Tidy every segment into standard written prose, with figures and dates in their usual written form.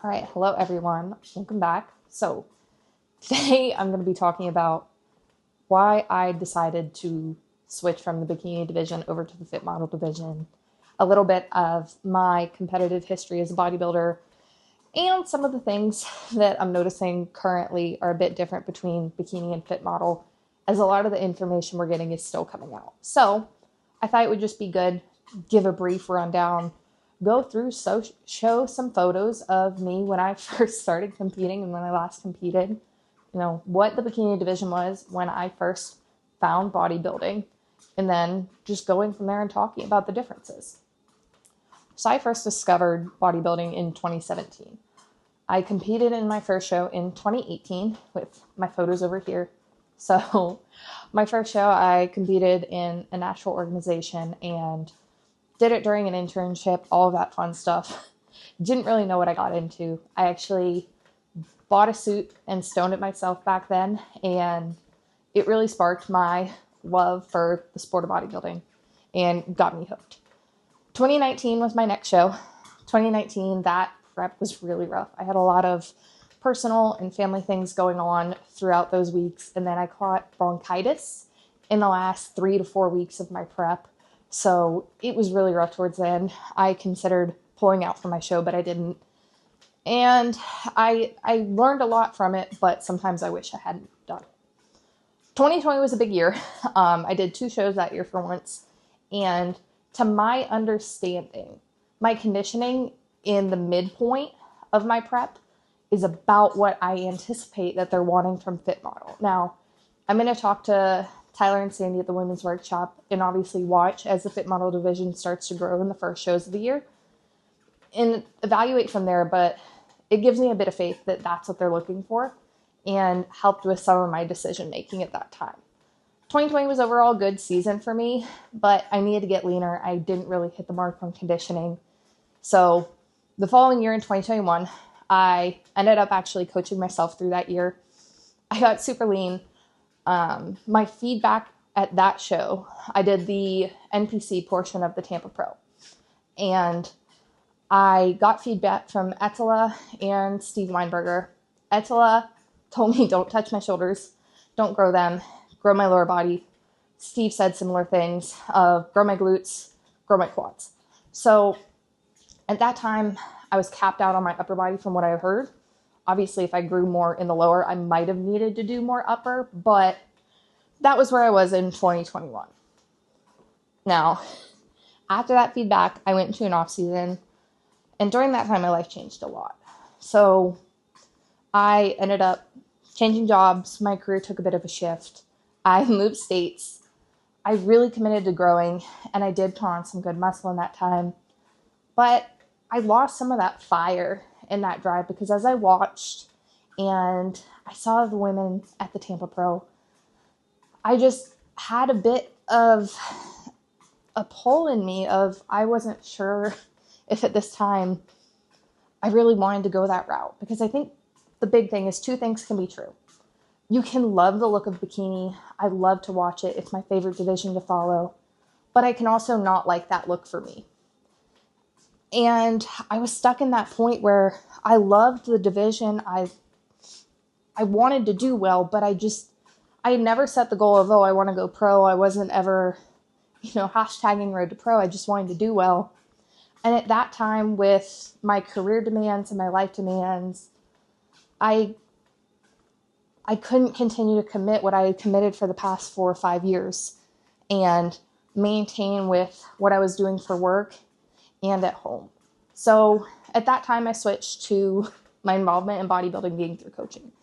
All right, hello everyone. Welcome back. So, today I'm going to be talking about why I decided to switch from the bikini division over to the fit model division, a little bit of my competitive history as a bodybuilder, and some of the things that I'm noticing currently are a bit different between bikini and fit model, as a lot of the information we're getting is still coming out. So, I thought it would just be good, give a brief rundown, go through, show some photos of me when I first started competing and when I last competed, what the bikini division was when I first found bodybuilding, and then just going from there and talking about the differences. So I first discovered bodybuilding in 2017. I competed in my first show in 2018 with my photos over here. So my first show, I competed in a national organization and did it during an internship, all of that fun stuff. Didn't really know what I got into. I actually bought a suit and stoned it myself back then, and it really sparked my love for the sport of bodybuilding and got me hooked. 2019 was my next show. 2019, that prep was really rough. I had a lot of personal and family things going on throughout those weeks, and then I caught bronchitis in the last 3 to 4 weeks of my prep. So it was really rough towards the end. I considered pulling out from my show, but I didn't. And I learned a lot from it, but sometimes I wish I hadn't done it. 2020 was a big year. I did 2 shows that year for once. And to my understanding, my conditioning in the midpoint of my prep is about what I anticipate that they're wanting from Fit Model. Now, I'm going to talk to Tyler and Sandy at the Women's Workshop and obviously watch as the Fit Model division starts to grow in the first shows of the year and evaluate from there. But it gives me a bit of faith that that's what they're looking for and helped with some of my decision making at that time. 2020 was overall a good season for me, but I needed to get leaner. I didn't really hit the mark on conditioning. So the following year in 2021, I ended up actually coaching myself through that year. I got super lean. My feedback at that show, I did the NPC portion of the Tampa Pro, and I got feedback from Ettila and Steve Weinberger. Ettila told me, don't touch my shoulders, don't grow them, grow my lower body. Steve said similar things of grow my glutes, grow my quads. So at that time, I was capped out on my upper body from what I heard. Obviously, if I grew more in the lower, I might have needed to do more upper, but that was where I was in 2021. Now, after that feedback, I went into an off season, and during that time, my life changed a lot. So I ended up changing jobs. My career took a bit of a shift. I moved states. I really committed to growing, and I did put on some good muscle in that time. But I lost some of that fire and that drive because as I watched and I saw the women at the Tampa Pro, I just had a bit of a pull in me of I wasn't sure if at this time I really wanted to go that route, because I think the big thing is 2 things can be true. You can love the look of bikini. I love to watch it. It's my favorite division to follow, but I can also not like that look for me. And I was stuck in that point where I loved the division. I wanted to do well, but I had never set the goal of, I want to go pro. I wasn't ever, hashtagging road to pro. I just wanted to do well. And at that time, with my career demands and my life demands, I couldn't continue to commit what I had committed for the past 4 or 5 years and maintain with what I was doing for work and at home. So at that time, I switched to my involvement in bodybuilding being through coaching.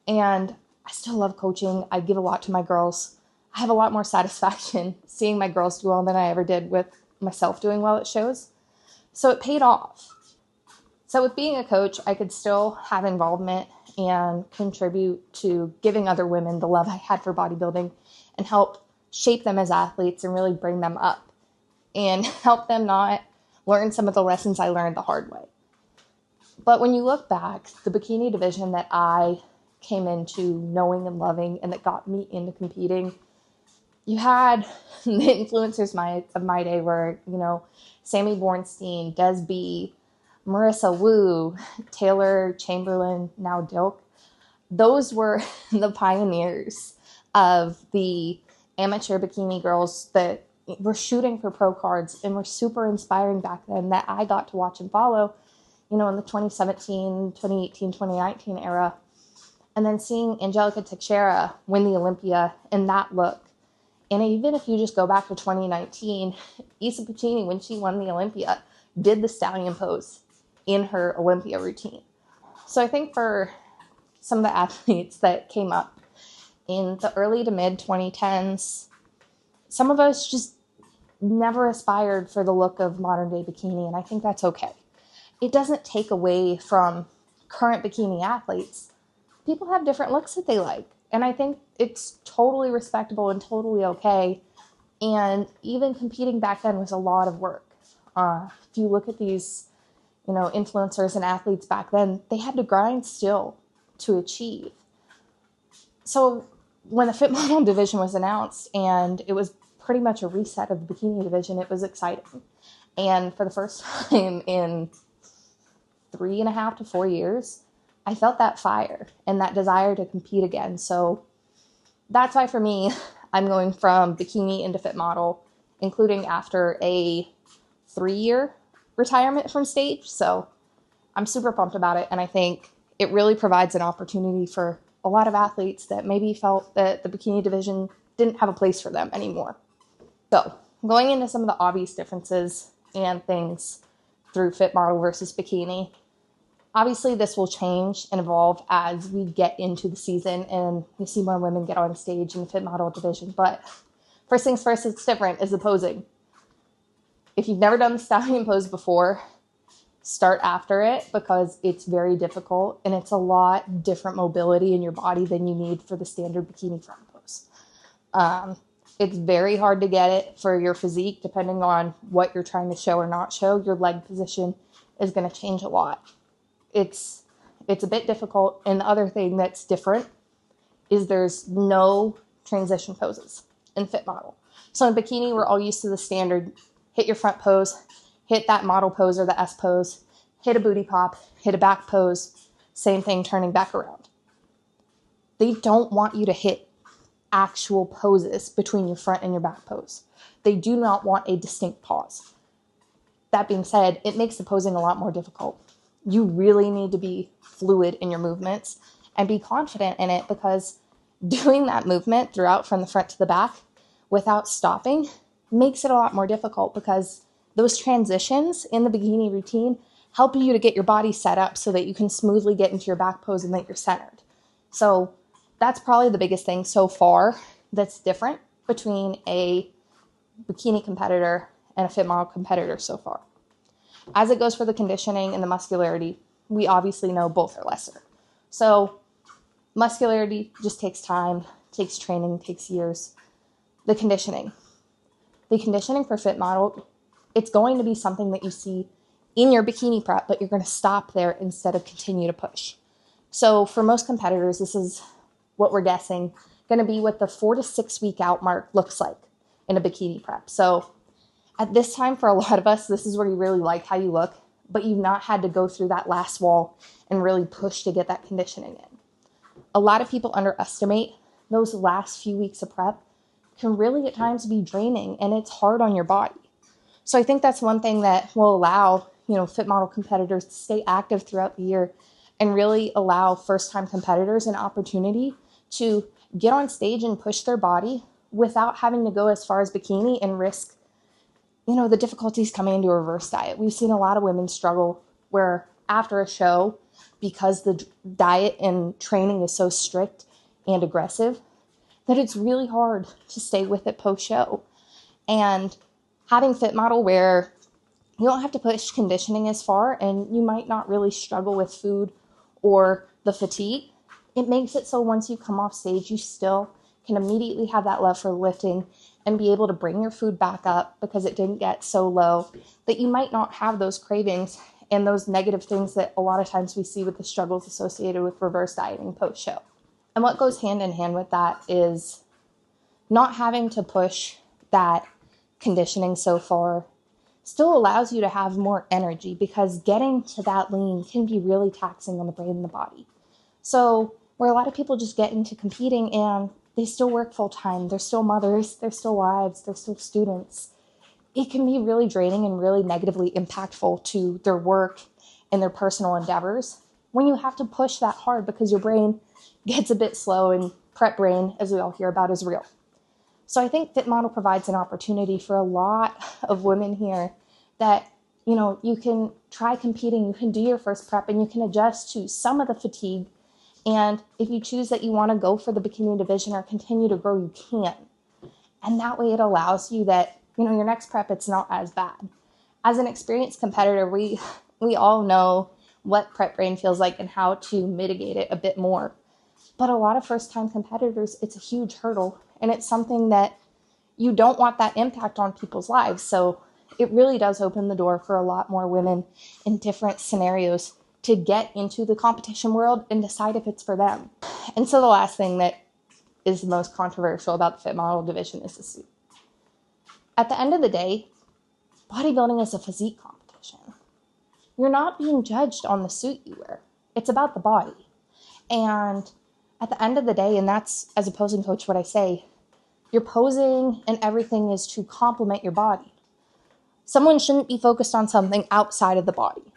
And I still love coaching. I give a lot to my girls. I have a lot more satisfaction seeing my girls do well than I ever did with myself doing well at shows. So it paid off. So with being a coach, I could still have involvement and contribute to giving other women the love I had for bodybuilding and help shape them as athletes and really bring them up and help them not learn some of the lessons I learned the hard way. But when you look back, the bikini division that I came into knowing and loving and that got me into competing, you had the influencers of my day were, Sammy Bornstein, Des B, Marissa Wu, Taylor Chamberlain, now Dilk, those were the pioneers of the amateur bikini girls that were shooting for pro cards and were super inspiring back then, that I got to watch and follow, in the 2017, 2018, 2019 era. And then seeing Angelica Teixeira win the Olympia in that look. And even if you just go back to 2019, Issa Puccini, when she won the Olympia, did the stallion pose in her Olympia routine. So I think for some of the athletes that came up in the early to mid 2010s, some of us just never aspired for the look of modern day bikini, and I think that's okay. It doesn't take away from current bikini athletes. People have different looks that they like, and I think it's totally respectable and totally okay. And even competing back then was a lot of work. If you look at these, influencers and athletes back then, they had to grind still to achieve. So when the fit model division was announced and it was pretty much a reset of the bikini division, it was exciting. And for the first time in 3.5 to 4 years, I felt that fire and that desire to compete again. So that's why for me, I'm going from bikini into fit model, including after a 3-year retirement from stage. So I'm super pumped about it. And I think it really provides an opportunity for a lot of athletes that maybe felt that the bikini division didn't have a place for them anymore. So going into some of the obvious differences and things through fit model versus bikini, obviously this will change and evolve as we get into the season and we see more women get on stage in the fit model division. But first things first, it's different, is the posing. If you've never done the stallion pose before, start after it, because it's very difficult and it's a lot different mobility in your body than you need for the standard bikini front pose. It's very hard to get it for your physique, depending on what you're trying to show or not show. Your leg position is going to change a lot. It's a bit difficult. And the other thing that's different is there's no transition poses in fit model. So in bikini, we're all used to the standard: hit your front pose, hit that model pose or the S pose, hit a booty pop, hit a back pose, same thing turning back around. They don't want you to hit actual poses between your front and your back pose. They do not want a distinct pause. That being said, it makes the posing a lot more difficult. You really need to be fluid in your movements and be confident in it, because doing that movement throughout from the front to the back without stopping makes it a lot more difficult, because those transitions in the bikini routine help you to get your body set up so that you can smoothly get into your back pose and that you're centered. So that's probably the biggest thing so far that's different between a bikini competitor and a fit model competitor so far. As it goes for the conditioning and the muscularity, we obviously know both are lesser. So muscularity just takes time, takes training, takes years. The conditioning for fit model, it's going to be something that you see in your bikini prep, but you're going to stop there instead of continue to push. So for most competitors, this is what we're guessing going to be what the 4 to 6 week out mark looks like in a bikini prep. So at this time, for a lot of us, this is where you really like how you look, but you've not had to go through that last wall and really push to get that conditioning in. A lot of people underestimate those last few weeks of prep can really at times be draining, and it's hard on your body. So I think that's one thing that will allow, fit model competitors to stay active throughout the year and really allow first-time competitors an opportunity to get on stage and push their body without having to go as far as bikini and risk, the difficulties coming into a reverse diet. We've seen a lot of women struggle where after a show, because the diet and training is so strict and aggressive, that it's really hard to stay with it post-show. And having fit model where you don't have to push conditioning as far and you might not really struggle with food or the fatigue, it makes it so once you come off stage, you still can immediately have that love for lifting and be able to bring your food back up because it didn't get so low that you might not have those cravings and those negative things that a lot of times we see with the struggles associated with reverse dieting post-show. And what goes hand in hand with that is not having to push that conditioning so far still allows you to have more energy, because getting to that lean can be really taxing on the brain and the body. So where a lot of people just get into competing and they still work full time, they're still mothers, they're still wives, they're still students, it can be really draining and really negatively impactful to their work and their personal endeavors when you have to push that hard, because your brain gets a bit slow, and prep brain, as we all hear about, is real. So I think Fit Model provides an opportunity for a lot of women here that, you can try competing, you can do your first prep, and you can adjust to some of the fatigue. And if you choose that you want to go for the bikini division or continue to grow, you can. And that way it allows you that, your next prep, it's not as bad. As an experienced competitor, we all know what prep brain feels like and how to mitigate it a bit more. But a lot of first-time competitors, it's a huge hurdle, and it's something that you don't want that impact on people's lives. So it really does open the door for a lot more women in different scenarios to get into the competition world and decide if it's for them. And so the last thing that is the most controversial about the Fit Model division is the suit. At the end of the day, bodybuilding is a physique competition. You're not being judged on the suit you wear. It's about the body. And at the end of the day, and that's, as a posing coach, what I say, your posing and everything is to complement your body. Someone shouldn't be focused on something outside of the body.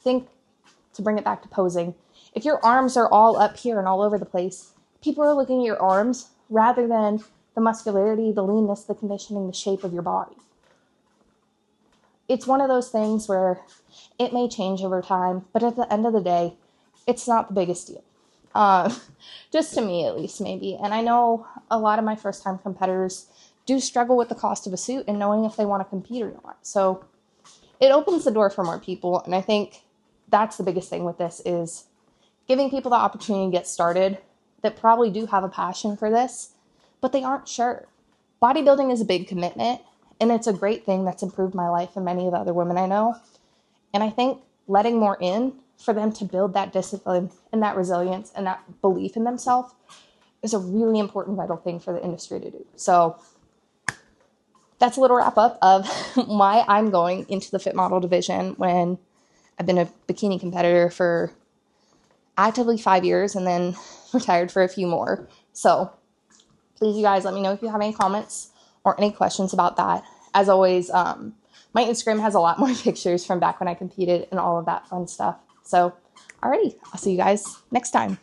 Think, to bring it back to posing, if your arms are all up here and all over the place, people are looking at your arms rather than the muscularity, the leanness, the conditioning, the shape of your body. It's one of those things where it may change over time, but at the end of the day, it's not the biggest deal. Just to me, at least, maybe. And I know a lot of my first-time competitors do struggle with the cost of a suit and knowing if they want to compete or not. So it opens the door for more people. And I think that's the biggest thing with this, is giving people the opportunity to get started that probably do have a passion for this, but they aren't sure. Bodybuilding is a big commitment, and it's a great thing that's improved my life and many of the other women I know. And I think letting more in for them to build that discipline and that resilience and that belief in themselves is a really important, vital thing for the industry to do. So that's a little wrap up of why I'm going into the Fit Model division when I've been a bikini competitor for actively 5 years and then retired for a few more. So please, you guys, let me know if you have any comments or any questions about that. As always, my Instagram has a lot more pictures from back when I competed and all of that fun stuff. So, alrighty, I'll see you guys next time.